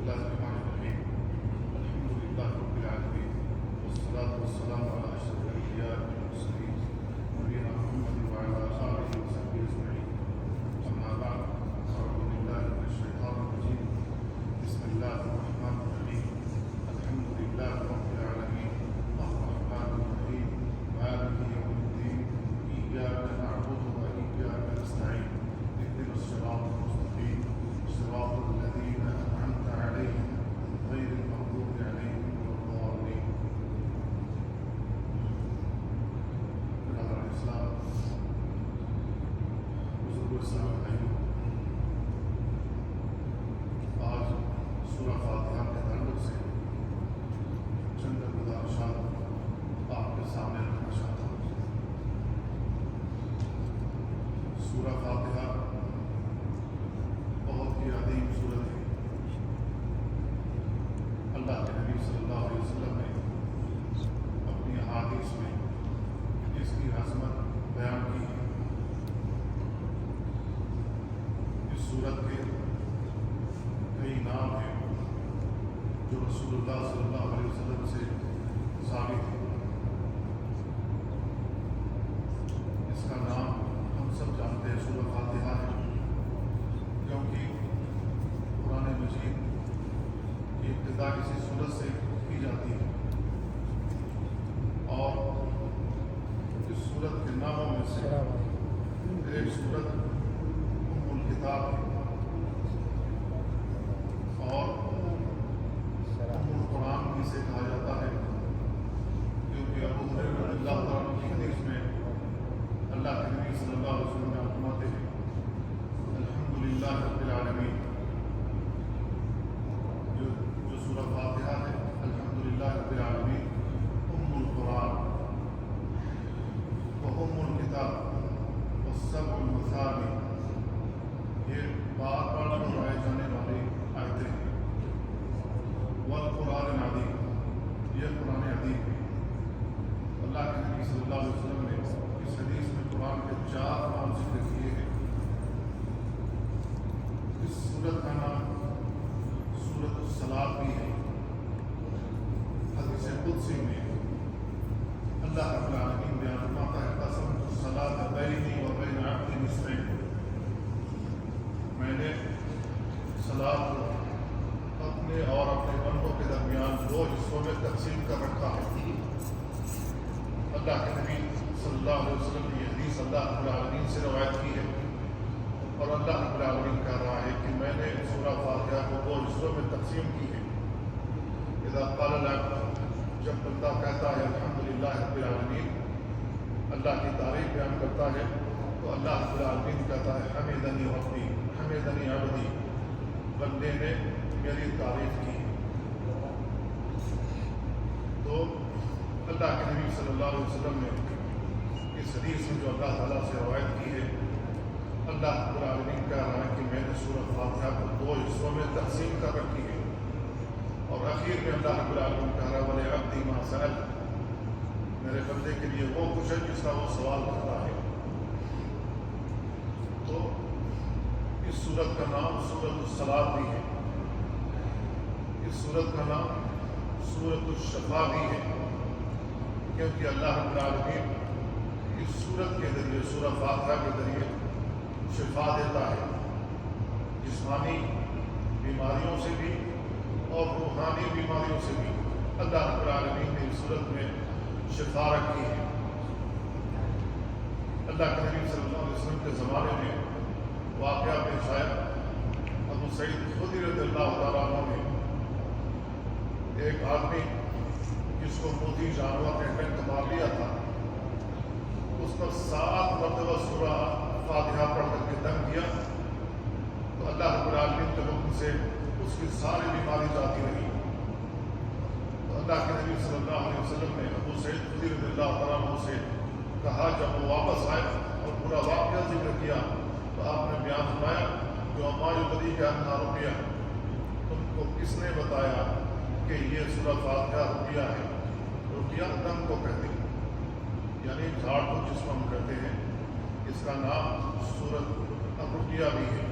الله الرحمن الرحيم الحمد لله رب العالمين والصلاة والسلام على أشرف الأنبياء والمرسلين نبينا محمد وعلى آله وصحبه أجمعين أما بعد أعوذ بالله من الشيطان الرجيم بسم الله الرحمن الرحيم الحمد لله رب العالمين الرحمن الرحيم مالك يوم الدين إياك نعبد وإياك نستعين اهدنا الصراط المستقيم صراط الذين أنعمت عليهم غير المغضوب عليهم ولا الضالين. برادر اسلام، بزرگ اسلام بھائیوں، آج سورہ فاتحہ کے تعلق سے چند گزارشات آپ کے سامنے رکھنا چاہتا ہوں۔ سورہ فاتحہ بہت ہی عظیم صورت ہے۔ اللہ کے نبی صلی اللہ علیہ وسلم نے اپنی احادیث میں اس کی عظمت بیان کی ہے۔ اس صورت کے کئی نام ہیں جو رسول اللہ صلی اللہ علیہ وسلم سے ثابت ہے۔ اس کا نام ہم سب جانتے ہیں، سورہ فاتحہ ہے، کیونکہ قرآن مجید کی ابتدا کسی سورت سے کی جاتی ہے، اور اس سورت کے ناموں میں سے ایک سورت ام الکتاب ہے، اور ام القرآن بھی سے کہا جاتا ہے، کیونکہ ابو ہریرہ رضی اللہ تعالیٰ عنہ کی حدیث میں اللہ کے نبی صلی اللہ علیہ وسلم نے فرماتے ہیں الحمدللہ رب العالمین، جو سورہ فاتحہ ہے الحمدللہ رب العالمین ام القرآن و ام الکتاب والسبع المثانی، یہ بار بار دہرائے جانے والی آیتیں ہیں۔ والقرآن العظیم، یہ قرآن عظیم ہے۔ اللہ کے نبی صلی اللہ علیہ وسلم نے اس حدیث میں قرآن کے 4 نام ذکر کیے ہیں۔ اس سورت کا نام سورۃ الصلاۃ بھی ہے۔ حدیث قدسی میں اللہ رب العالمین بیان فرماتا ہے قسمت الصلاۃ بینی و بین عبدی نصفین، میں نے صلاۃ کو اپنے اور اپنے بندوں کے درمیان 2 حصوں میں تقسیم کر رکھا ہے۔ اللہ کے نبی صلی اللہ علیہ وسلم نے یہ حدیث اللہ رب العالمین سے روایت کی ہے، اور اللہ رب العالمین کہہ رہا ہے کہ میں نے سورہ فاتحہ کو 2 حصوں میں تقسیم کی ہے۔ اذا قال العبد، جب بندہ کہتا ہے الحمدللہ رب العالمین، اللہ کی تعریف بیان کرتا ہے، تو اللہ رب العالمین کہتا ہے حمدنی عبدی، حمدنی عبدی، بندے نے میری تعریف کی۔ تو اللہ کے نبی صلی اللہ علیہ وسلم نے اس حدیث میں جو اللہ تعالیٰ سے روایت کی ہے، اللہ رب العالمین کہہ رہا ہے کہ میں نے سورۃ فاتحہ کو 2 حصوں میں تقسیم کر رکھی ہے، اور آخر میں اللہ رب العالمین کہہ رہا ہے وَلِعَبْدِي مَا سَأَلَ، میرے بندے کے لیے وہ کچھ ہے جس کا وہ سوال کرتا ہے۔ تو اس سورت کا نام سورۃ الصلاۃ بھی ہے، اس سورت کا نام سورۃ الشفا بھی ہے، کیونکہ اللہ رب العالمین اس سورت کے ذریعے، سورہ فاتحہ کے ذریعے شفا دیتا ہے، جسمانی بیماریوں سے بھی اور روحانی بیماریوں سے بھی اللہ رب العالمین نے اس سورت میں شفا رکھی ہے۔ اللہ کے نبی صلی اللہ علیہ وسلم کے زمانے میں واقعہ پیش آیا، ابو سعید خدری رضی اللہ تعالیٰ عنہ نے ایک آدمی جس کو موتی جانور نے کمار لیا تھا، اس پر 7 مرتبہ سورہ فاتحہ پڑھ کر کے دم کیا، تو اللہ رب العالمین کے حکم سے اس کی ساری بیماری جاتی رہی۔ تو اللہ کے نبی صلی اللہ علیہ وسلم نے ابو سعید خدری رضی اللہ تعالیٰ عنہ سے کہا، جب وہ واپس آئے اور پورا واقعہ ذکر کیا، تو آپ نے بیان فرمایا جو اما یبدی کا انہا رقیہ، تم کو کس نے بتایا کہ یہ سورہ فاتحہ رقیہ ہے؟ رقیہ دم کو کہتے ہیں، یعنی جھاڑ کو جس کو ہم کہتے ہیں، اس کا نام سورۃ الرقیہ بھی ہے،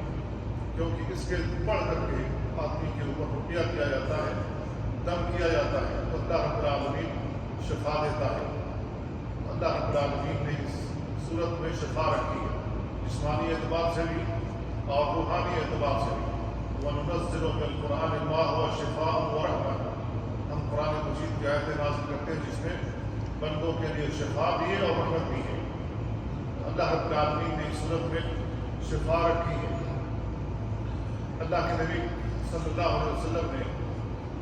کیونکہ اس کے پڑھ کر کے آدمی کے اوپر رقیہ کیا جاتا ہے، دم کیا جاتا ہے، تو اللہ رب العالمین شفا دیتا ہے۔ اللہ رب العالمین نے اس صورت میں شفا رکھی ہے، جسمانی اعتبار سے بھی اور روحانی اعتبار سے بھی۔ وَنُنَزِّلُ مِنَ الْقُرْآنِ مَا هُوَ شِفَاءٌ وَرَحْمَةٌ، ہم قرآن مجید کی آیتیں نازل کرتے ہیں جس میں بندوں کے لیے شفا بھی ہے اور رحمت بھی ہے۔ اللہ رب العالمین نے اس صورت میں شفا رکھی ہے۔ اللہ کے نبی صلی اللہ علیہ وسلم نے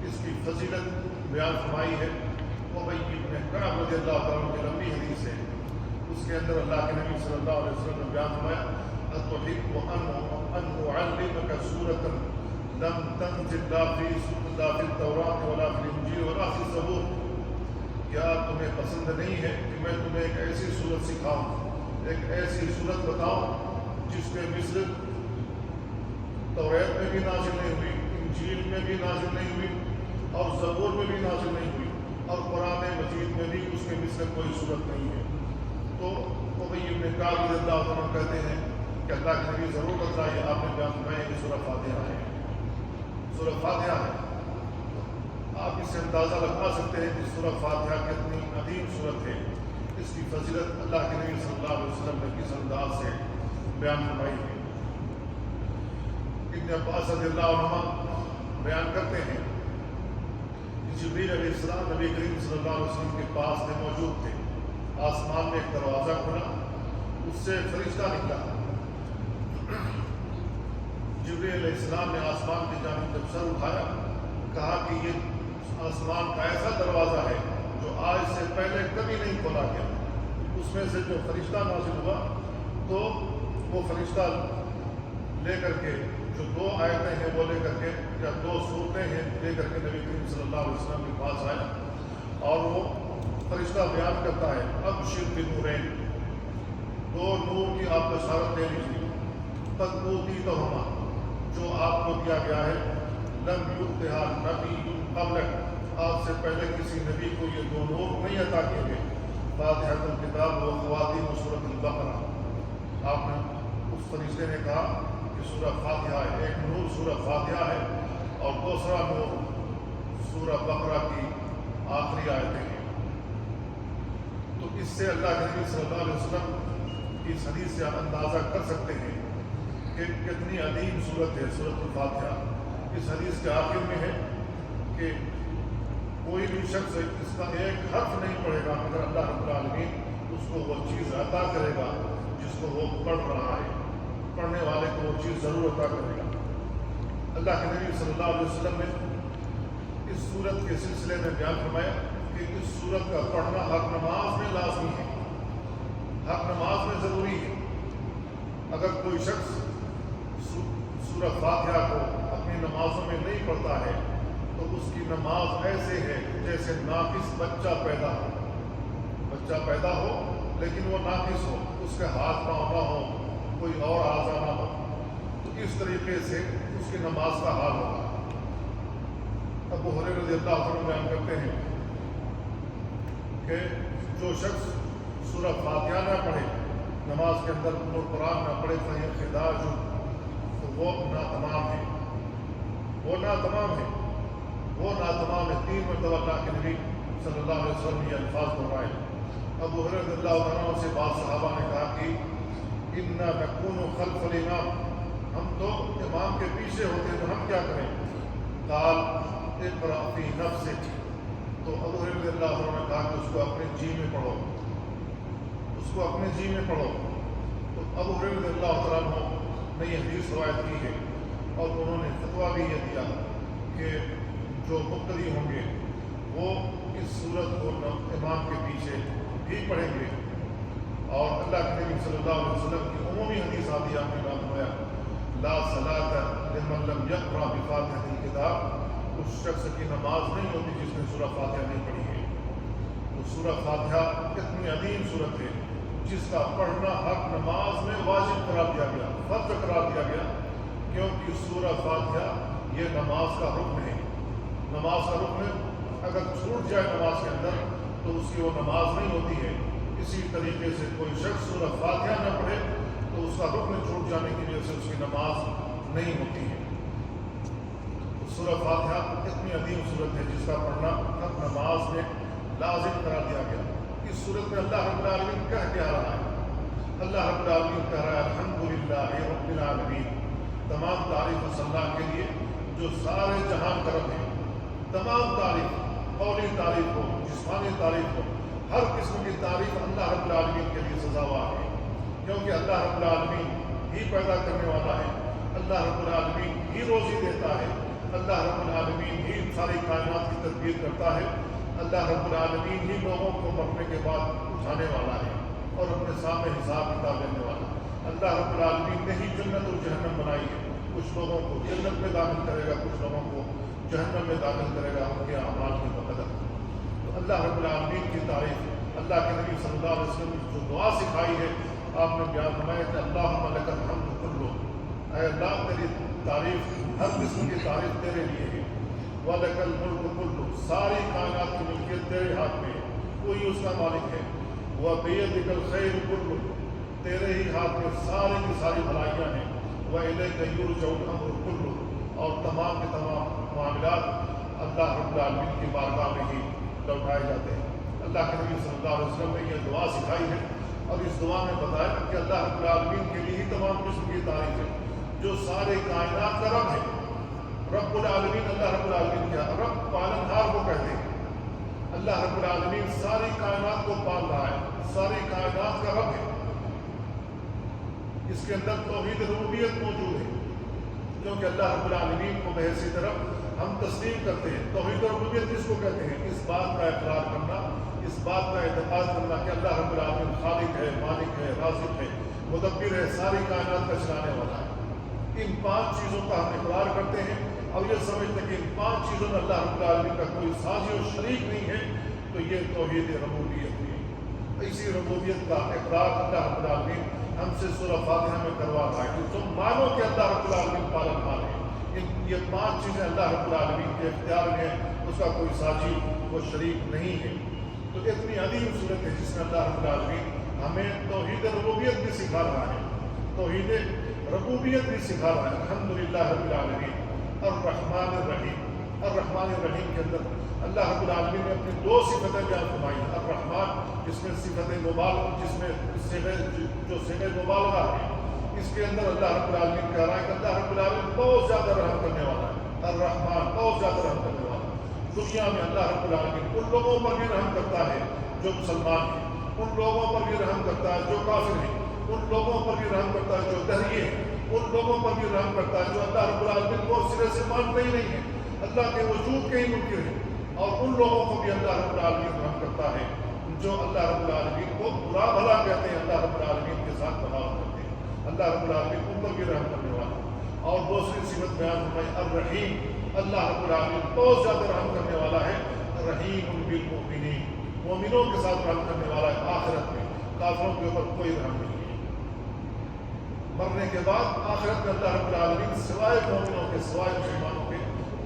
اس کی فضیلت بیان فرمائی ہے۔ ابی بن کعب رضی اللہ تعالیٰ عنہ کی لمبی حدیث ہے، اس کے اندر اللہ کے نبی صلی اللہ علیہ وسلم نے بیان فرمایا أتحب أن أعلمك سورة لم تنزل لا في التوراة ولا في الإنجيل ولا في الزبور؟ کیا تمہیں پسند نہیں ہے کہ میں تمہیں ایک ایسی سورت سکھاؤں، ایک ایسی سورت بتاؤں جس کے مثل توریت میں بھی نازل نہیں ہوئی، انجیل میں بھی نازل نہیں ہوئی اور زبور میں بھی نازل نہیں ہوئی اور قرآن مجید میں بھی اس کے مثل کوئی صورت نہیں ہے؟ تو ابی بن کعب رضی اللہ عنہ کہتے ہیں کہ اللہ کے نبی ضرور بتائیے، آپ نے بیان فرمایا کہ سورہ فاتحہ ہے، سورہ فاتحہ ہے۔ آپ اس سے اندازہ لگا سکتے ہیں کہ سورہ فاتحہ کتنی عظیم صورت ہے، اس کی فضیلت اللہ کے نبی صلی اللہ علیہ وسلم نے کس انداز سے بیان فرمائی ہے۔ ابن عباس رضی اللہ عنہ بیان کرتے ہیں کہ جبریل علیہ السلام نبی کریم صلی اللہ علیہ وسلم کے پاس میں موجود تھے، آسمان میں ایک دروازہ کھلا، اس سے فرشتہ نکلا۔ جبریل علیہ السلام نے آسمان کی جانب جب سر اٹھایا، کہا کہ یہ آسمان کا ایسا دروازہ ہے جو آج سے پہلے کبھی نہیں کھولا گیا۔ اس میں سے جو فرشتہ نازل ہوا تو وہ فرشتہ لے کر کے جو 2 آیتیں ہیں وہ لے کر کے یا 2 صورتیں ہیں لے کر کے نبی کریم صلی اللہ علیہ وسلم کے پاس آیا اور وہ فرشتہ بیان کرتا ہے ابشر بنورین، 2 نور کی آپ بشارت دے لیجیے، قد اوتیتہما، جو آپ کو دیا گیا ہے، لم یؤتھا نبی قبلک، آپ سے پہلے کسی نبی کو یہ 2 نور نہیں عطا کیے گئے، فاتحۃ الکتاب و خواتیم سورۃ البقرہ۔ آپ نے اس فرشتے نے کہا کہ سورہ فاتحہ ہے، ایک نور سورہ فاتحہ ہے اور دوسرا نور سورہ بقرہ کی آخری آیتیں ہیں۔ تو اس سے اللہ کے نبی صلی اللہ علیہ وسلم کی اس حدیث سے آپ اندازہ کر سکتے ہیں کہ کتنی عظیم صورت ہے سورۃ الفاتحہ۔ اس حدیث کے آخر میں ہے کہ کوئی بھی شخص اس کا ایک حرف نہیں پڑھے گا مگر اللہ رب العالمین اس کو وہ چیز عطا کرے گا جس کو وہ پڑھ رہا ہے، پڑھنے والے کو وہ چیز ضرور عطا کرے گا۔ اللہ کے نبی صلی اللہ علیہ وسلم نے اس صورت کے سلسلے میں بیان فرمایا کہ اس صورت کا پڑھنا ہر نماز میں لازمی ہے، ہر نماز میں ضروری ہے۔ اگر کوئی شخص سورہ فاتحہ کو اپنی نمازوں میں نہیں پڑھتا ہے تو اس کی نماز ایسے ہے جیسے ناقص بچہ پیدا ہو، بچہ پیدا ہو لیکن وہ ناقص ہو، اس کے ہاتھ پاؤں نہ ہو، کوئی اور اعضاء نہ ہو، تو اس طریقے سے اس کی نماز کا حال ہوگا۔ ابو ہریرہ رضی اللہ عنہ بیان کرتے ہیں کہ جو شخص سورہ فاتحہ نہ پڑھے، نماز کے اندر قرآن نہ پڑھے، فہی خداج، تو وہ ناتمام ہے، وہ ناتمام ہے، وہ ناتمام ہے۔ 3 مرتبہ اللہ کے نبی صلی اللہ علیہ وسلم نے یہ الفاظ دہرائے۔ ابو ہریرہ رضی اللہ عنہ سے بعض صحابہ نے کہا کہ انا نکون خلف الامام، ہم تو امام کے پیچھے ہوتے ہیں تو ہم کیا کریں؟ قال اقرأ فی نفسک، تو ابو ہریرہ رضی اللہ عنہ نے کہا کہ اس کو اپنے جی میں پڑھو، اس کو اپنے جی میں پڑھو۔ تو ابو ہریرہ رضی اللہ عنہ نے یہ حدیث روایت کی ہے اور انہوں نے فتویٰ بھی یہ دیا کہ جو مقتدی ہوں گے وہ اس صورت کو امام کے پیچھے بھی پڑھیں گے۔ اور اللہ کے نبی صلی اللہ علیہ وسلم کی عمومی حدیث آتی آپ نے بیان فرمایا لا صلاۃ لمن لم یقرأ بفاتحۃ الکتاب، اس شخص کی نماز نہیں ہوتی جس نے سورہ فاتحہ نہیں پڑھی ہے۔ تو سورہ فاتحہ اتنی عظیم صورت ہے جس کا پڑھنا ہر نماز میں واجب قرار دیا گیا، فرض قرار دیا گیا، کیونکہ سورہ فاتحہ یہ نماز کا رکن ہے۔ نماز کا رکن اگر چھوٹ جائے نماز کے اندر تو اس کی وہ نماز نہیں ہوتی ہے۔ اسی طریقے سے کوئی شخص سورہ فاتحہ نہ پڑھے تو اس کا رکن چھوٹ جانے کی وجہ سے اس کی نماز نہیں ہوتی ہے۔ سورہ فاتحہ اتنی عظیم صورت ہے جس کا پڑھنا ہر نماز میں لازم کرا دیا گیا۔ اس صورت میں اللہ رب العالمین کہہ کے آ رہا ہے، اللہ رب العالمین کہہ رہا ہے الحمدللہ رب العالمین، تمام تعریف اس اللہ کے لیے جو سارے جہان کا رب ہے۔ تمام تعریف، قولی تعریف ہو، جسمانی تعریف ہو، ہر قسم کی تعریف اللہ رب العالمین کے لیے سزاوار ہے، کیونکہ اللہ رب العالمین ہی پیدا کرنے والا ہے، اللہ رب العالمین ہی روزی دیتا ہے، اللہ رب العالمین ہی ساری کائنات کی تدبیر کرتا ہے، اللہ رب العالمین ہی لوگوں کو مرنے کے بعد اٹھانے والا ہے اور اپنے سامنے حساب کتاب لینے والا ہے۔ اللہ رب العالمین نے ہی جنت اور جہنم بنائی ہے، کچھ لوگوں کو جنت میں داخل کرے گا، کچھ لوگوں کو جہنم میں داخل کرے گا ان کے اعمال کی بقدر۔ تو اللہ رب العالمین کی تعریف، اللہ کے نبی صلی اللہ علیہ وسلم نے جو دعا سکھائی ہے، آپ نے بیان فرمایا کہ اللہم لک الحمد کلہ، اے اللہ تیری تعریف، ہر قسم کی تعریف تیرے لیے ہے، وَلَكَ الْمُلْكُ كُلُّهُ، ساری کائنات کی ملکیت تیرے ہاتھ میں ہے، کوئی اس کا مالک ہے، وَبِيَدِكَ الْخَيْرُ كُلُّهُ، تیرے ہی ہاتھ میں ساری کی ساری بھلائیاں ہیں، وَإِلَيْكَ يُرْجَعُ الْأَمْرُ كُلُّهُ، اور تمام کے تمام معاملات اللہ رب العالمین کی بارگاہ میں ہی لوٹائے جاتے ہیں۔ اللہ کے نبی صلی اللہ علیہ وسلم نے یہ دعا سکھائی ہے اور اس دعا میں بتایا کہ اللہ رب العالمین کے لیے ہی تمام قسم کی تعریف ہے، جو سارے کائنات کا رب ہے۔ رب العالمین، اللہ رب العالمین کیا رب پالنہار کو کہتے ہیں۔ اللہ رب العالمین ساری کائنات کو پال رہا ہے، ساری کائنات کا رب ہے۔ اس کے اندر توحید ربوبیت موجود ہے، کیونکہ اللہ رب العالمین کو بحیثیت رب ہم تسلیم کرتے ہیں۔ توحید ربوبیت جس کو کہتے ہیں، اس بات کا اقرار کرنا، اس بات کا اعتقاد کرنا کہ اللہ رب العالمین خالق ہے، مالک ہے، رازق ہے، مدبر ہے، ساری کائنات کا چلانے والا ہے۔ ان 5 چیزوں کا ہم اقرار کرتے ہیں اور یہ سمجھتے ہیں کہ ان 5 چیزوں میں اللہ رب العالمین کا کوئی ساجی و شریک نہیں ہے، تو یہ توحید ربوبیت ہے۔ اسی ربوبیت کا اقرار اللہ رب العالمین ہم سے سورہ فاتحہ میں کروا رہا ہے کہ تم مانو کہ اللہ رب العالمین پالنہار ہے۔ یہ 5 چیزیں اللہ رب العالمین کے اختیار میں ہیں، اس کا کوئی ساجی و شریک نہیں ہے۔ تو اتنی عظیم صورت ہے جس میں اللہ رب العالمین ہمیں توحید ربوبیت بھی سکھا رہا ہے، توحید ربوبیت بھی سکھا رہا ہے۔ الحمدللہ رب العالمین الرحمن الرحیم، الرحمن الرحیم کے اندر اللہ رب العالمین نے اپنی 2 صفتیں بیان فرمائی ہیں۔ الرحمن، جس میں صفت مبالغہ، جس میں جو صفت مبالغہ ہے، اس کے اندر اللہ رب العالمین کہہ رہا ہے کہ اللہ رب العالمین بہت زیادہ رحم کرنے والا ہے۔ الرحمن، بہت زیادہ رحم کرنے والا ہے۔ دنیا میں اللہ رب العالمین ان لوگوں پر بھی رحم کرتا ہے جو مسلمان ہیں، ان لوگوں پر بھی رحم کرتا ہے جو کافر ہیں، ان لوگوں پر بھی رحم کرتا ہے جو دہریے ہیں، ان لوگوں پر بھی رحم کرتا ہے جو اللہ رب العالمین کو سرے سے مانتے ہی نہیں ہیں، اللہ کے وجود کے ہی منکر ہیں، اور ان لوگوں کو بھی اللہ رب العالمین رحم کرتا ہے جو اللہ رب العالمین کو برا بھلا کہتے ہیں، اللہ رب العالمین کے ساتھ بغاوت کرتے ہیں۔ اللہ رب العالمین ان پر بھی رحم کرنے والا ہے۔ اور دوسری صفت بیان فرمائی الرحیم، اللہ رب العالمین بہت زیادہ رحم کرنے والا ہے۔ رحیم بالمؤمنین، مومنوں کے ساتھ رحم کرنے والا ہے آخرت میں، کافروں کے اوپر کوئی رحم نہیں ہے۔ مرنے کے بعد آخرت میں اللہ رب العالمین سوائے مومنوں کے، سوائے مسلمانوں کے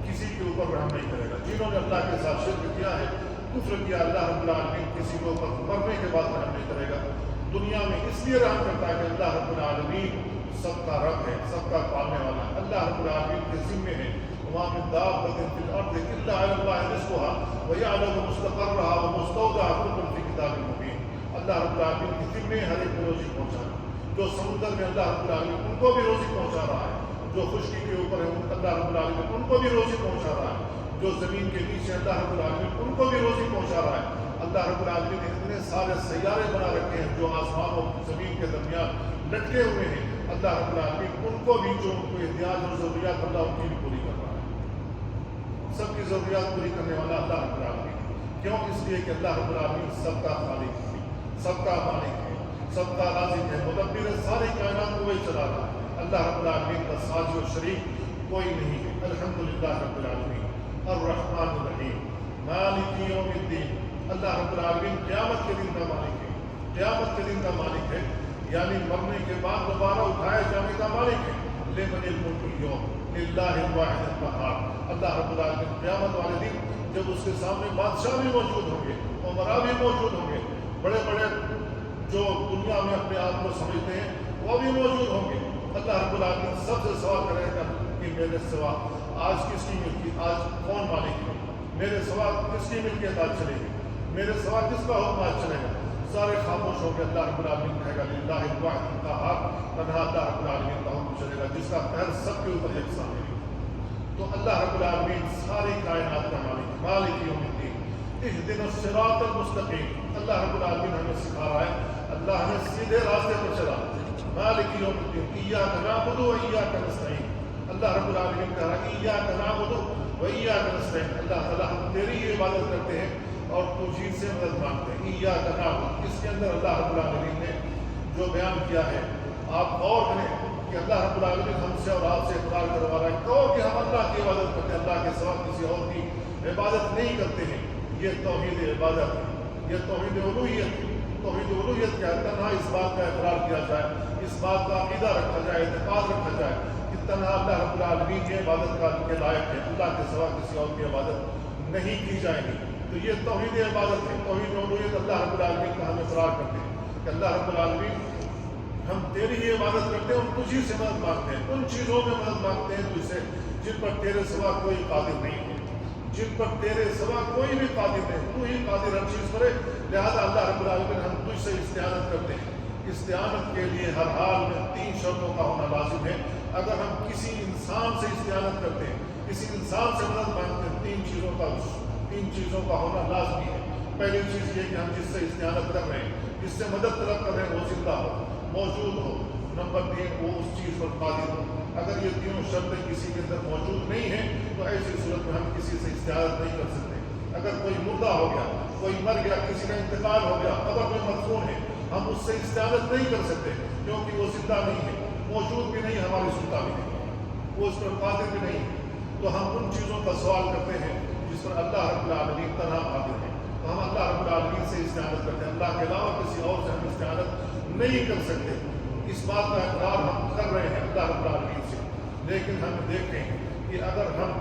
کسی کے اوپر رحم نہیں کرے گا۔ جنہوں نے اللہ کے ساتھ شرک کیا ہے، کفر کیا، اللہ رب العالمین کسی کے اوپر مرنے کے بعد رحم نہیں کرے گا۔ دنیا میں اس لیے رحم کرتا ہے کہ اللہ رب العالمین سب کا رب ہے، سب کا پالنے والا ہے۔ اللہ رب العالمین کے ذمے ہے وَمَا مِن دَابَّةٍ فِي الْأَرْضِ إِلَّا عَلَى اللَّهِ رِزْقُهَا وَيَعْلَمُ مُسْتَقَرَّهَا وَمُسْتَوْدَعَهَا كُلٌّ فِي كِتَابٍ مُبِينٍ۔ اللہ رب العالمین کے ذمے ہر ایک کو روزی پہنچانا۔ جو سمندر میں اللہ رب العالمین ان کو بھی روزی پہنچا رہا ہے، جو خشکی کے اوپر ہے اللہ رب العالمین ان کو بھی روزی پہنچا رہا ہے، جو زمین کے نیچے اللہ رب العالمین ان کو بھی روزی پہنچا رہا ہے۔ اللہ رب العالمین نے اتنے سارے سیارے بنا رکھے ہیں جو آسمان اور زمین کے درمیان لٹکے ہوئے ہیں، اللہ رب العالمین ان کو بھی، جو ان کو احتیاج اور ضروریات اللہ ان کی بھی پوری کر رہا ہے۔ سب کی ضروریات پوری کرنے والا اللہ رب العالمین، کیوں؟ اس لیے کہ اللہ رب العالمین سب کا خالق ہے، سب کا مالک ہے، سب کا رازق ہے، مدبر ہے، ساری کائنات کو وہی چلا رہا ہے۔ اللہ رب العالمین کا ساجی و شریک کوئی نہیں ہے۔ الحمدللہ رب العالمین الرحمن الرحیم مالک یوم الدین، اللہ رب العالمین قیامت کے دن کا مالک ہے، قیامت کے دن کا مالک ہے، یعنی مرنے کے بعد دوبارہ اٹھائے جانے کا مالک ہے۔ لمن الملک اليوم للہ الواحد القہار، اللہ رب العالمین قیامت والے دن جب اس کے سامنے بادشاہ بھی موجود ہوں گے، امراء بھی موجود ہوں گے، بڑے بڑے جو دنیا میں اپنے آپ کو سمجھتے ہیں وہ بھی موجود ہوں گے، اللہ رب العالمین سب سے سوال کرے گا کہ میرے سوا آج کس کی ملکی، آج کون مالک ہے، میرے سوا کس کی ملکیت آج چلے گی، میرے سوا کس کا حکم آج چلے گا. سارے خاموش ہو کے اللہ رب العالمین کہے گا للہ الواحد القہار، تنہا اللہ رب العالمین کا حکم چلے گا جس کا قہر سب کے اوپر یکساں ہے. تو اللہ رب العالمین ساری کائنات کا مالک ہے. مالک یوم الدین، اہدنا الصراط المستقیم. اللہ رب العالمین ہمیں سکھا رہا ہے، اللہ ہمیں سیدھے راستے پر چلا. مالک یوم الدین، ایاک نعبد و ایاک نستعین. اللہ رب العالمین کہہ رہا ہے ایاک نعبد و ایاک نستعین. اللہ تعالیٰ ہم تیری ہی عبادت کرتے ہیں اور تجھی سے مدد مانگتے ہیں. ایاک نعبد، اس کے اندر اللہ رب العالمین نے جو بیان کیا ہے آپ غور کریں کہ اللہ رب العالمین ہم سے اور آپ سے اقرار کروا رہا ہے کہ ہم اللہ کی عبادت کرتے ہیں، اللہ کے سوا کسی اور کی عبادت نہیں کرتے ہیں. یہ توحید عبادت ہے، یہ توحید الوہیت ہے. توحید الوہیت کیا ہے؟ تنہا اس بات کا اقرار کیا جائے، اس بات کا عقیدہ رکھا جائے، اعتقاد رکھا جائے کہ تنہا اللہ رب العالمین کی عبادت کا کے لائق ہے، اللہ کے سوا کسی اور کی عبادت نہیں کی جائے گی. تو یہ توحید عبادت ہے. توحید الوہیت اللہ رب العالمین کا ہم اقرار کرتے ہیں کہ اللہ رب العالمین ہم تیری ہی عبادت کرتے ہیں اور تجھی سے مدد مانگتے ہیں. ان چیزوں میں مدد مانگتے ہیں تجھ سے جن پر تیرے سوا کوئی قادر نہیں ہے، جن پر تیرے سوا کوئی بھی قادر نہیں. تو ہی قادر ہر چیز پر ہے. لہذا اللہ رب العالمین ہم تجھ سے استعانت کرتے ہیں. استعانت کے لیے ہر حال میں 3 شرطوں کا ہونا لازم ہے. اگر ہم کسی انسان سے استعانت کرتے ہیں، کسی انسان سے مدد مانگتے ہیں، 3 چیزوں کا ہونا لازمی ہے. پہلی چیز یہ کہ ہم جس سے استعانت کر رہے ہیں، جس سے مدد طلب کر رہے ہیں، وہ زندہ ہو، موجود ہو. نمبر 3 وہ اس چیز پر قادر ہو. اگر یہ تینوں شرطیں کسی کے اندر موجود نہیں ہیں تو ایسی صورت میں ہم کسی سے استعانت نہیں کر سکتے. اگر کوئی مردہ ہو گیا، کوئی مر گیا، کسی کا انتقال ہو گیا، قبر میں مدفون ہے، ہم اس سے استعانت نہیں کر سکتے کیونکہ وہ زندہ نہیں ہے، موجود بھی نہیں، ہماری سنتا بھی نہیں، وہ اس پر قادر بھی نہیں ہے. تو ہم ان چیزوں کا سوال کرتے ہیں جس پر اللہ رب العالمین تنہا قادر ہے. تو ہم اللہ رب العالمین سے استعانت کرتے ہیں. اللہ کے علاوہ کسی اور سے ہم استعانت نہیں کر سکتے. اس بات کا اقرار ہم کر رہے ہیں اللہ رب العالمین سے. لیکن ہم دیکھیں کہ اگر ہم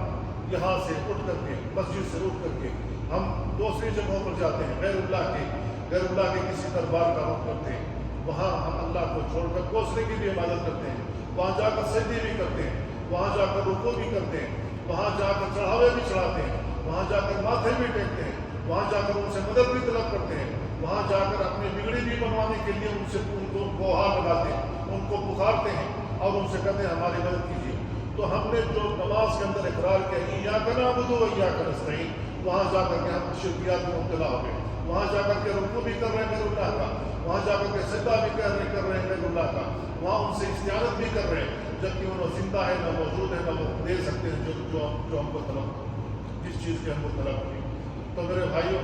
یہاں سے اٹھ کر کے، مسجد سے اٹھ کر کے ہم دوسری جگہوں پر جاتے ہیں، غیر اللہ کے کسی دربار کا رخ کرتے ہیں، وہاں ہم اللہ کو چھوڑ کر دوسرے کی بھی عبادت کرتے ہیں، وہاں جا کر سجدے بھی کرتے ہیں، وہاں جا کر رکوع بھی کرتے ہیں، وہاں جا کر چڑھاوے بھی چڑھاتے ہیں، وہاں جا کر ماتھے بھی ٹیکتے ہیں، وہاں جا کر ان سے مدد بھی طلب کرتے ہیں، وہاں جا کر اپنی بگڑی بھی بنوانے کے لیے ان سے گوہار لگاتے ہیں، ان کو پکارتے ہیں اور ان سے کہتے ہیں ہماری مدد کیجیے. تو ہم نے جو نماز کے اندر اقرار کیا ایاک نعبد و ایاک نستعین، وہاں جا کر کے ہم شرکیات میں مبتلا ہو گئے. وہاں جا کر کے رکوع بھی کر رہے ہیں غیر اللہ کا، وہاں جا کر کے سجدہ بھی کر رہے ہیں غیر اللہ کا، وہاں ان سے استعانت بھی کر رہے ہیں جبکہ انہوں زندہ ہے، نہ موجود ہے، نہ وہ دے سکتے ہیں جو ہم کو طلب، جس چیز کی ہم کو طلب کی. تو میرے بھائیوں،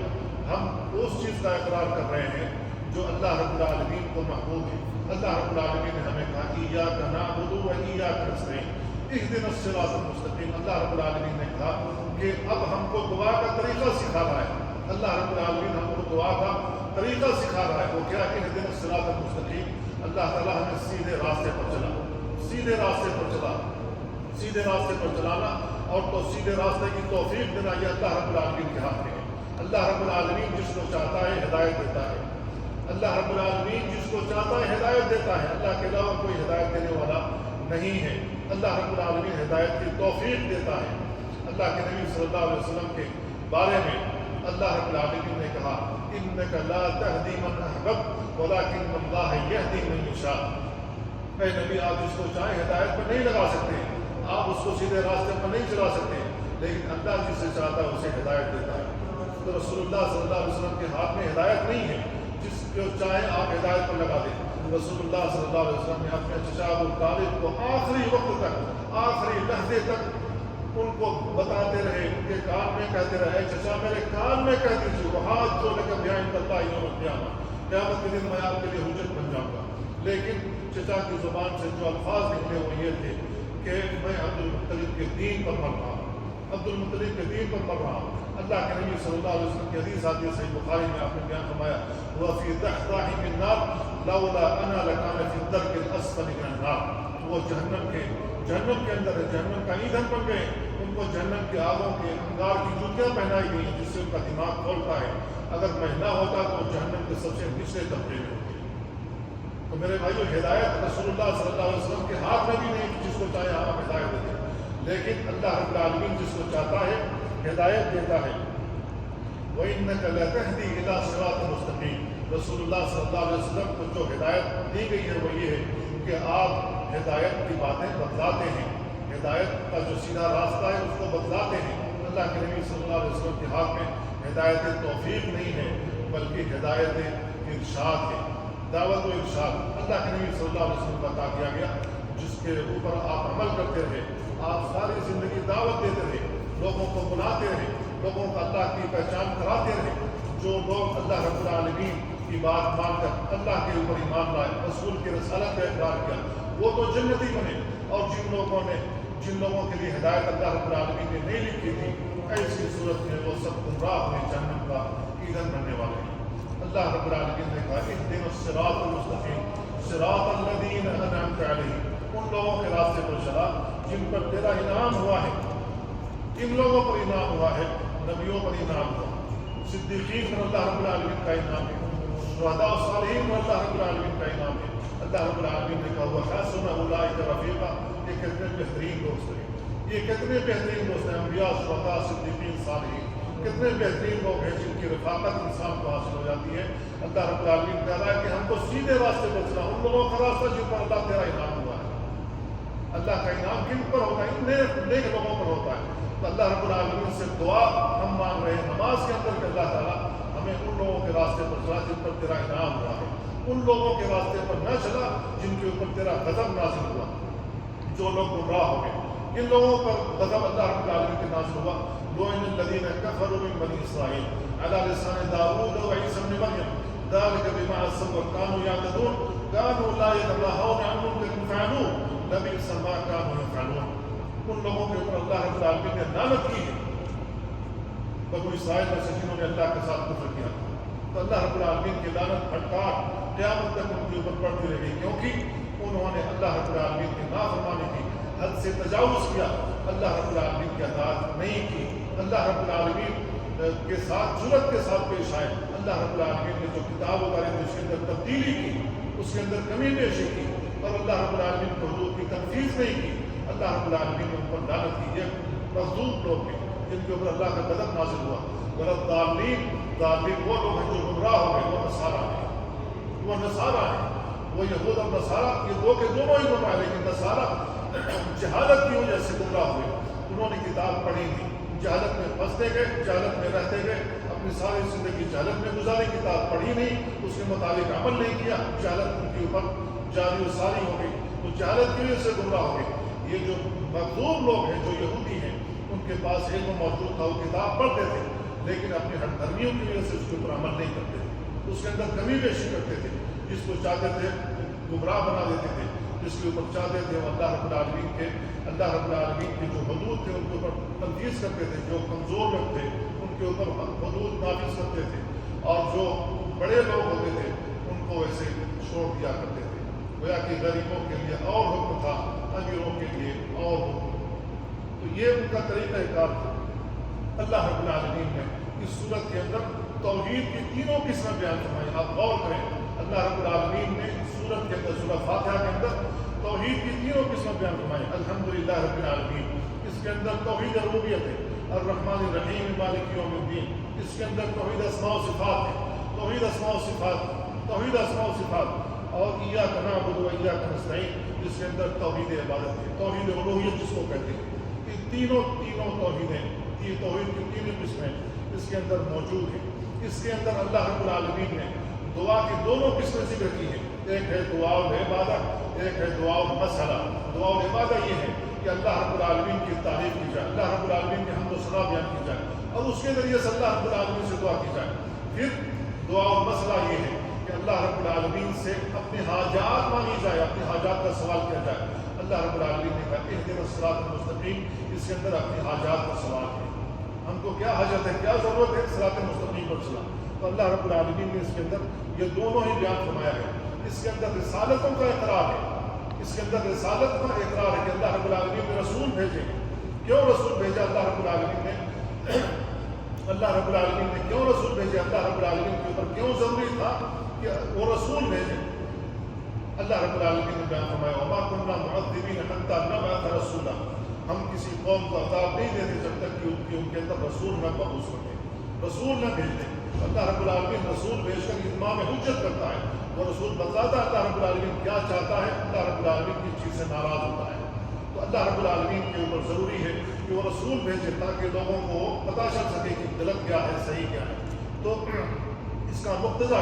ہم اس چیز کا اقرار کر رہے ہیں جو اللہ رب العالمین کو محبوب ہے. اللہ رب العالمین نے ہمیں کہا ایاک نعبد و ایاک نستعین اہدنا الصراط المستقیم. اللہ رب العالمین نے کہا کہ اب ہم کو دعا کا طریقہ سکھا رہا ہے. اللہ رب العالمین ہم کو دعا کا طریقہ سکھا رہا ہے. وہ کیا کہ اہدنا الصراط المستقیم، اللہ تعالیٰ ہمیں سیدھے راستے پر چلا، سیدھے راستے پر چلا، سیدھے راستے پر چلانا اور تو سیدھے راستے کی توفیق دینا یہ اللہ رب العالمین کے ہاتھ میں ہے. اللہ رب العالمین جس کو چاہتا ہے ہدایت دیتا ہے. اللہ رب العالمین جس کو چاہتا ہے ہدایت دیتا ہے. اللہ کے علاوہ کوئی ہدایت دینے والا نہیں ہے. اللہ رب العالمین ہدایت کی توفیق دیتا ہے. اللہ کے نبی صلی اللہ علیہ وسلم کے بارے میں اللہ رب العالمین نے کہا انک لا تہدی من احببت ولکن اللہ یہدی من یشاء. اے نبی، آپ جس کو چاہیں ہدایت پر نہیں لگا سکتے، آپ اس کو سیدھے راستے پر نہیں چلا سکتے، لیکن اللہ جسے چاہتا ہے اسے ہدایت دیتا ہے. تو رسول اللہ صلی اللہ علیہ وسلم کے ہاتھ میں ہدایت نہیں ہے، جس کو چاہیں آپ ہدایت پر لگا دیں. رسول اللہ صلی اللہ علیہ وسلم نے اپنے چچا ابو طالب کو آخری وقت تک، آخری لحظے تک ان کو بتاتے رہے، ان کے کان میں کہتے رہے چچا میرے کان میں کہہ دیجیے وہ ہاتھ جو لے کر بیان کرتا یوم القیامہ، قیامت کے دن میں آپ کے لیے حجت بن جاؤں گا. لیکن چچا کی زبان سے جو الفاظ نکلے وہ یہ تھے کہ میں عبد المطلب کے دین پر مر رہا ہوں، عبد المطلب کے دین پر مر رہا ہوں. اللہ کے نبی صلی اللہ علیہ وسلم کی حدیث آتی ہے صحیح بخاری میں، آپ نے بیان فرمایا وَفِي دَحْضَاحِ مِن النَّارِ لَوْلَا أَنَا لَكَانَ فِي الدَّرْكِ الْأَسْفَلِ مِنَ النَّارِ. وہ جہنم کے اندر ہے، جہنم کا ایندھن بن گئے. ان کو جہنم کے آگوں کے انگار کی جوتیاں پہنائی گئی جس سے ان کا دماغ کھولتا ہے. اگر میں نہ ہوتا تو جہنم کے سب سے نچلے طبقے میں ہوتے. تو میرے بھائیو، ہدایت رسول اللہ صلی اللہ علیہ وسلم کے ہاتھ میں بھی نہیں، جس کو چاہے آپ ہدایت دیتے. لیکن اللہ رب العالمین جس کو چاہتا ہے ہدایت دیتا ہے۔ وَإِنَّكَ لَتَهْدِي إِلَىٰ صِرَاطٍ مُسْتَقِيمٍ، رسول اللہ صلی اللہ علیہ وسلم کو جو ہدایت دی گئی ہے وہ یہ ہے کہ آپ ہدایت کی باتیں بتلاتے ہیں، ہدایت کا جو سیدھا راستہ ہے اس کو بتلاتے ہیں۔ اللہ کے نبی صلی اللہ علیہ وسلم کے ہاتھ میں ہدایت توفیق نہیں ہے بلکہ ہدایت ارشاد ہے، دعوت و ارشاد۔ اللہ کے نبی صلی اللہ علیہ وسلم کو بتا دیا گیا جس کے اوپر آپ عمل کرتے رہے، آپ ساری زندگی دعوت دیتے رہے، لوگوں کو بلاتے رہے، لوگوں کو اللہ کی پہچان کراتے رہے۔ جو لوگ اللہ رب العالمین کی بات مان کر اللہ کے اوپر ایمان لائے، رسول کی رسالت کا اقرار کیا، وہ تو جنتی بنے۔ اور جن لوگوں کے لیے ہدایت اللہ رب العالمین نے نہیں لکھی تھی، ایسی صورت میں وہ سب گمراہ ہوئے، جہنم کا ایندھن بننے والے ہیں۔ اللہ رب العالمین نے کہا اهدنا الصراط المستقیم صراط الذین انعمت علیہم، ان لوگوں کے راستے پر چلا جن پر تیرا انعام ہوا ہے۔ کن لوگوں پر انعام ہوا ہے؟ نبیوں پر انعام ہوا، صدیقین پر اللہ رب العالمین کا انعام ہے، شہداء و صالحین پر اللہ رب العالمین کا انعام ہے۔ اللہ رب العالمین نے کہا ہوا حسن اولئک رفیقا، یہ کتنے بہترین دوست ہیں، یہ کتنے بہترین دوست ہیں، انبیاء، شہداء، صدیقین، صالحین، کتنے بہترین لوگ ہیں جن کی رفاقت انسان کو حاصل ہو جاتی ہے۔ اللہ رب العالمین کہہ رہا ہے کہ ہم کو سیدھے راستے پر چلا، ان لوگوں کا راستہ جن پر اللہ تیرا انعام ہوا ہے۔ اللہ کا انعام کن پر ہوتا ہے؟ نیک لوگوں پر ہوتا ہے۔ تو اللہ رب العالمین سے دعا ہم مانگ رہے ہیں نماز کے اندر کہ اللہ تعالیٰ ہمیں ان لوگوں کے راستے پر چلا جن پر تیرا انعام ہوا ہے، ان لوگوں کے راستے پر نہ چلا جن کے اوپر تیرا غضب نازل ہوا، جو لوگ گمراہ ہو گئے۔ ان لوگوں پر غضب اللہ رب العالمین کے نازل ہوا، لعن الذین کفروا من بنی اسرائیل علی لسان داؤد و عیسی ابن مریم ذلک بما عصوا وکانوا یعتدون کانوا لا یتناہون عن منکر فعلوہ لبئس ما کانوا یفعلون۔ ان لوگوں کے اوپر اللہ رب العالمین نے لعنت کی ہے، بنو اسرائیل میں سے جنہوں نے اللہ کے ساتھ کفر کیا تھا۔ تو اللہ رب العالمین کی لعنت پھٹکار قیامت تک ان کے اوپر پڑتی رہے گی، کیونکہ انہوں نے اللہ رب العالمین کی نافرمانی کی، حد سے تجاوز کیا، اللہ رب العالمین کی اطاعت نہیں کی، اللہ رب العالمین کے ساتھ جرأت کے ساتھ پیش آئے۔ اللہ رب العالمین نے جو کتاب اتاری تھی اس کے اندر تبدیلی کی، اس کے اندر کمی بیشی کی، اور اللہ رب العالمین کو حدود کی تنفیذ نہیں کی۔ اللہ رب العالمین نے ان پر لعنت کی۔ یہ مظلوم لوگ ہیں جن کے اوپر اللہ کا غضب نازل ہوا۔ غلط ضالین وہ لوگ ہیں جو گمراہ ہو گئے، وہ نصارہ ہیں، وہ یہود اور نصارہ، یہ دو کے دونوں ہی گمراہ، لیکن نصارہ جہالت کی وجہ سے گمراہ ہوئے۔ انہوں نے کتاب پڑھی نہیں، جہالت میں پھنستے گئے، جہالت میں رہتے گئے، اپنی ساری زندگی جہالت میں گزاری، کتاب پڑھی نہیں، اس کے مطابق عمل نہیں کیا، جہالت ان کے اوپر جاری و ساری ہو گئی، تو جہالت کی وجہ سے گمراہ ہو گئے۔ یہ جو مغلوب لوگ ہیں، جو یہودی ہیں، ان کے پاس علم موجود تھا، وہ کتاب پڑھتے تھے، لیکن اپنی ہٹ دھرمیوں کی وجہ سے اس کے اوپر عمل نہیں کرتے تھے، اس کے اندر کمی بیشی کرتے تھے، جس کو چاہتے تھے گمراہ بنا دیتے تھے، جس کے اوپر چاہتے تھے وہ اللہ رب العالمین کے جو حدود تھے ان کے اوپر تنفیذ کرتے تھے، جو کمزور لوگ تھے ان کے اوپر حدود نافذ کرتے تھے، اور جو بڑے لوگ ہوتے تھے ان کو ویسے چھوڑ دیا کرتے تھے۔ گویا کہ غریبوں کے لیے اور حکم تھا، امیروں کے لیے اور حکم۔ تو یہ ان کا طریقہ کار تھا۔ اللہ رب العالمین نے اس صورت کے اندر توحید کی تینوں قسمیں بیان فرمائی۔ آپ غور کریں، اللہ رب العالمین نے سورت کے اندر، سورہ فاتحہ کے اندر توحید کی تینوں قسمیں بیان فرمائی۔ الحمدللہ رب العالمین، اس کے اندر توحید ربوبیت ہے، الرحمن الرحیم مالک یوم الدین، اس کے اندر توحید اسماء و صفات ہے، توحید اسماء و صفات، اور ایاک نعبد و ایاک نستعین، جس کے اندر توحید عبادت ہے، توحید الوہیت جس کو کہتے ہیں۔ یہ تینوں توحیدیں، یہ توحید کی تینوں قسمیں اس کے اندر موجود ہیں۔ اس کے اندر اللہ رب العالمین نے دعا کی دونوں قسمیں ذکر کی ہیں، ایک ہے دعا العبادہ، ایک ہے دعا المسئلہ۔ دعا العبادہ یہ ہے کہ اللہ رب العالمین کی تعریف کی جائے، اللہ رب العالمین کی حمد و ثنا بیان کی جائے، اور اس کے ذریعے سے اللہ رب العالمین سے دعا کی جائے۔ پھر دعا المسئلہ یہ ہے کہ اللہ رب العالمین سے اپنی حاجات مانگی جائے، اپنی حاجات کا سوال کیا جائے۔ اللہ رب العالمین نے کہا اہدنا الصراط المستقیم، اس کے اندر اپنی حاجات کا سوال ہے، ہم کو کیا حاجت ہے، کیا ضرورت ہے صراط مستقیم پر چلا۔ تو اللہ رب العالمین نے اس کے اندر یہ دونوں ہی بیان فرمایا ہے۔ اس کے اندر رسالتوں کا اقرار ہے، اس کے اندر رسالت کا اقرار ہے کہ اللہ رب العالمین نے رسول بھیجے۔ کیوں رسول بھیجا اللہ رب العالمین نے؟ اللہ رب العالمین نے کیوں رسول بھیجے؟ اللہ رب العالمین کے اوپر کیوں ضروری تھا کہ وہ رسول بھیجے؟ اللہ رب العالمین نے بیان فرمایا وما كنا معذبین حتى نبعث رسولا، ہم کسی قوم کو عذاب نہیں دیتے جب تک کہ ان کے اندر رسول نہ مبعوث ہوتے، رسول نہ بھیجتے۔ اللہ رب العالمین رسول بھیج کر اتمام حجت کرتا ہے، وہ رسول بتلاتا ہے اللہ رب العالمین کیا چاہتا ہے، اللہ رب العالمین کس چیز سے ناراض ہوتا ہے۔ تو اللہ رب العالمین کے اوپر ضروری ہے کہ وہ رسول بھیجے تاکہ لوگوں کو پتہ چل سکے کہ غلط کیا ہے صحیح کیا ہے۔ تو اس کا مقتضا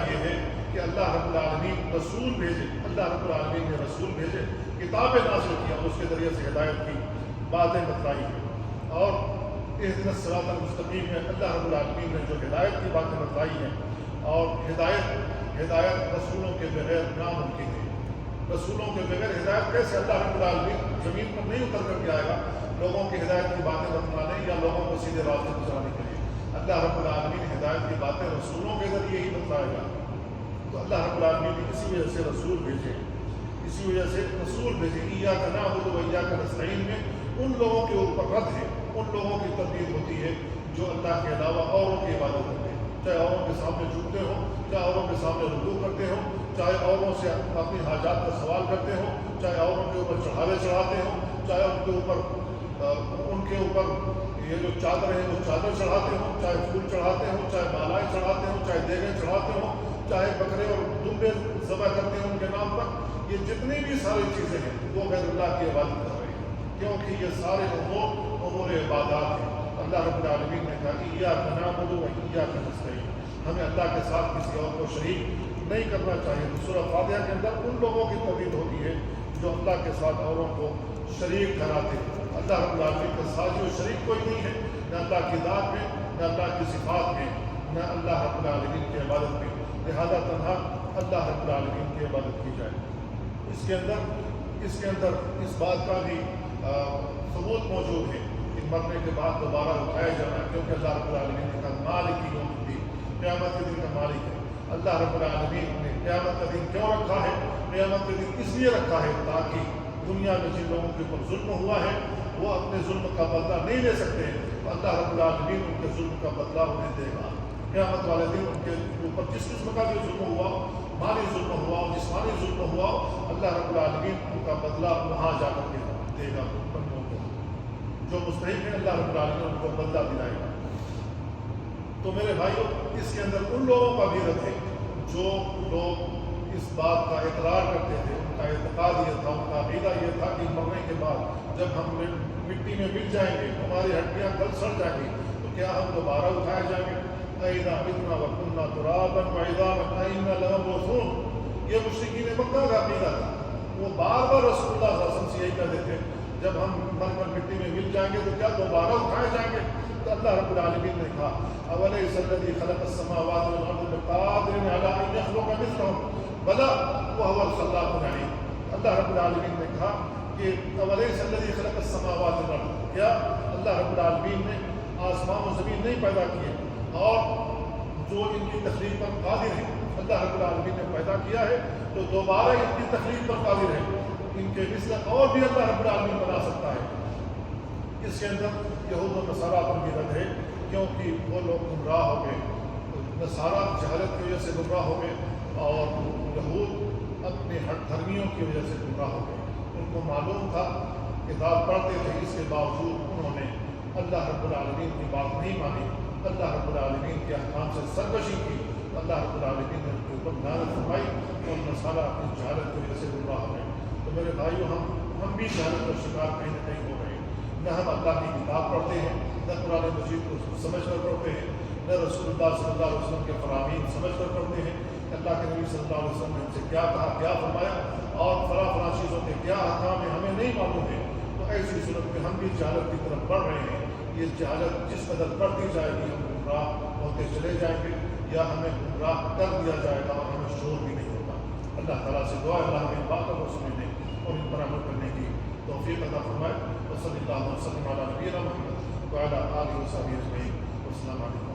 یہ ہے کہ اللہ رب العالمین رسول بھیجے، اللہ رب العالمین نے رسول بھیجے، کتابیں نازل کیا، اس کے ذریعے سے ہدایت کی باتیں بتلائی ہیں، اور اہدنا الصراط المستقیم میں اللہ رب العالمین نے جو ہدایت کی باتیں بتلائی ہیں، اور ہدایت رسولوں کے بغیر ناممکن ہے۔ رسولوں کے بغیر ہدایت کیسے؟ اللہ رب العالمین زمین پر نہیں اتر کر کے آئے گا لوگوں کی ہدایت کی باتیں بتلانے یا لوگوں کو سیدھے راستے گزارنے کے لیے۔ اللہ رب العالمین ہدایت کی باتیں رسولوں کے ذریعے ہی بتلائے گا۔ تو اللہ رب العالمین نے اسی وجہ سے رسول بھیجے، ایاک نعبد و ایاک نستعین میں ان لوگوں کے اوپر رد ہے، ان لوگوں کی تردید ہوتی ہے جو اللہ کے علاوہ اوروں کی عبادت کرتے ہیں، چاہے اوروں کے سامنے جھکتے ہوں، چاہے اوروں کے سامنے رکوع کرتے ہوں، چاہے اوروں سے اپنی حاجات کا سوال کرتے ہوں، چاہے اوروں کے اوپر چڑھاوے چڑھاتے ہوں، چاہے ان کے اوپر یہ جو چادر ہے وہ چادر چڑھاتے ہوں، چاہے پھول چڑھاتے ہوں، چاہے مالائیں چڑھاتے ہوں، چاہے دیگیں چڑھاتے ہوں، چاہے بکرے اور دمبے ذبح کرتے ہیں ان کے نام پر، یہ جتنی بھی ساری چیزیں ہیں وہ غیر اللہ کی عبادت کر رہے ہیں، کیونکہ یہ سارے امور عبادات ہیں۔ اللہ رب العالمین نے کہا ایاک نعبد و ایاک نستعین، ہمیں اللہ کے ساتھ کسی اور کو شریک نہیں کرنا چاہیے۔ سورہ فاتحہ کے اندر ان لوگوں کی تردید ہوتی ہے جو اللہ کے ساتھ اوروں کو شریک ٹھہراتے ہیں۔ اللہ رب العالمین کا ساجی و شریک کوئی نہیں ہے، نہ اللہ کی ذات میں، نہ اللہ کی صفات میں، نہ اللہ رب العالمین کی عبادت میں، لہذا تنہا اللہ رب العالمین کی عبادت کی جائے۔ اس کے اندر اس بات کا بھی ثبوت موجود ہے کہ مرنے کے بعد دوبارہ اٹھایا جانا، کیونکہ اللہ رب العالمین نے کہا مالک یوم الدین، قیامت کے دن کا مالک ہے۔ اللہ رب العالمین نے قیامت کا دن کیوں رکھا ہے؟ قیامت کا دن اس لیے رکھا ہے تاکہ دنیا میں جن لوگوں کے اوپر ظلم ہوا ہے وہ اپنے ظلم کا بدلہ نہیں لے سکتے ہیں، تو اللہ رب العالمین ان کے ظلم کا بدلہ انہیں دے گا۔ قیامت والے دن ان کے اوپر جس قسم کا بھی ظلم ہوا، مالی ظلم ہوا، جسمانی ظلم ہوا، اللہ رب العالمین ان کا بدلہ وہاں جا کر کے دے گا۔ بندوں کو جو مستحق ہے اللہ رب العالمین ان کو بدلہ دلائے گا۔ تو میرے بھائیو، اس کے اندر ان لوگوں کا بھی رد ہے جو لوگ اس بات کا اقرار کرتے تھے، ان کا اعتقاد یہ تھا، ان کا عقیدہ یہ تھا کہ مرنے کے بعد جب ہم مٹی میں مل جائیں گے، ہماری ہڈیاں کل سڑ جائیں گی، تو کیا ہم دوبارہ اٹھائے جائیں گے؟ اِذَا مِتْنَا وَكُنَّا تُرَابًا وَعِظَامًا أَإِنَّا لَمَبْعُوثُونَ، یہ مشرکین مکہ کا عقیدہ تھا۔ وہ بار بار رسول اللہ صلی اللہ علیہ وسلم سے یہی کہتے تھے جب ہم مر کر مٹی میں مل جائیں گے تو کیا دوبارہ اٹھائے جائیں گے؟ تو اللہ رب العالمین نے کہا أَوَلَيْسَ الَّذِي خَلَقَ السَّمَاوَاتِ وَالْأَرْضَ بِقَادِرٍ عَلَىٰ أَن يَخْلُقَ مِثْلَهُم بَلَىٰ وَهُوَ الْخَلَّاقُ الْعَلِيمُ۔ اللہ رب العالمین نے کہا کہ أَوَلَيْسَ الَّذِي خَلَقَ السَّمَاوَاتِ وَالْأَرْضَ، کیا اللہ رب العالمین نے آسمان و زمین نہیں پیدا کیے اور جو ان کی تخلیق پر قادر ہے؟ اللہ رب العالمین نے پیدا کیا ہے تو دوبارہ ان کی تخلیق پر قادر ہے، ان کے مثل اور بھی اللہ رب العالمین بنا سکتا ہے۔ اس کے اندر یہود و نصارہ پر بھی رد ہے، کیونکہ وہ لوگ گمراہ ہو گئے، نصارہ جہالت کی وجہ سے گمراہ ہو گئے اور یہود اپنے ہٹ دھرمیوں کی وجہ سے گمراہ ہو گئے۔ ان کو معلوم تھا، کتاب پڑھتے تھے، اس کے باوجود انہوں نے اللہ رب العالمین کی بات نہیں مانی، اللہ رب العالمین کے احکام سے سرکشی کی۔ اللہ رب العالمین نے ان کے اوپر لعنت فرمائی اور نصارہ اپنی جہالت کی وجہ سے گمراہ ہو گئے۔ تو میرے بھائیو، ہم بھی جہالت کا شکار کہیں نہ کہیں ہو رہے ہیں، نہ ہم اللہ کی کتاب پڑھتے ہیں، نہ قرآن مجید کو سمجھ کر پڑھتے ہیں، نہ رسول اللہ صلی اللہ علیہ وسلم کے فرامین سمجھ کر پڑھتے ہیں۔ اللہ کے نبی صلی اللہ علیہ وسلم نے ہم سے کیا کہا، کیا فرمایا، اور فلاں چیزوں کے کیا احکام ہیں ہمیں نہیں معلوم ہے۔ تو ایسی صورت میں ہم بھی جہالت کی طرف بڑھ رہے ہیں۔ یہ جہالت جس قدر بڑھتی جائے گی ہم گمراہ ہوتے چلے جائیں گے، یا ہمیں گمراہ کر دیا جائے گا اور ہمیں شعور بھی نہیں ہوگا۔ اللہ تعالیٰ سے دعا ہے اللہ ہمیں باتوں کو سمجھنے اور ان پر عمل کرنے کی توفیق عطا فرمائے۔ وصلی اللہ وسلم علی نبینا محمد وعلی آلہ وصحبہ اجمعین۔ والسلام علیکم۔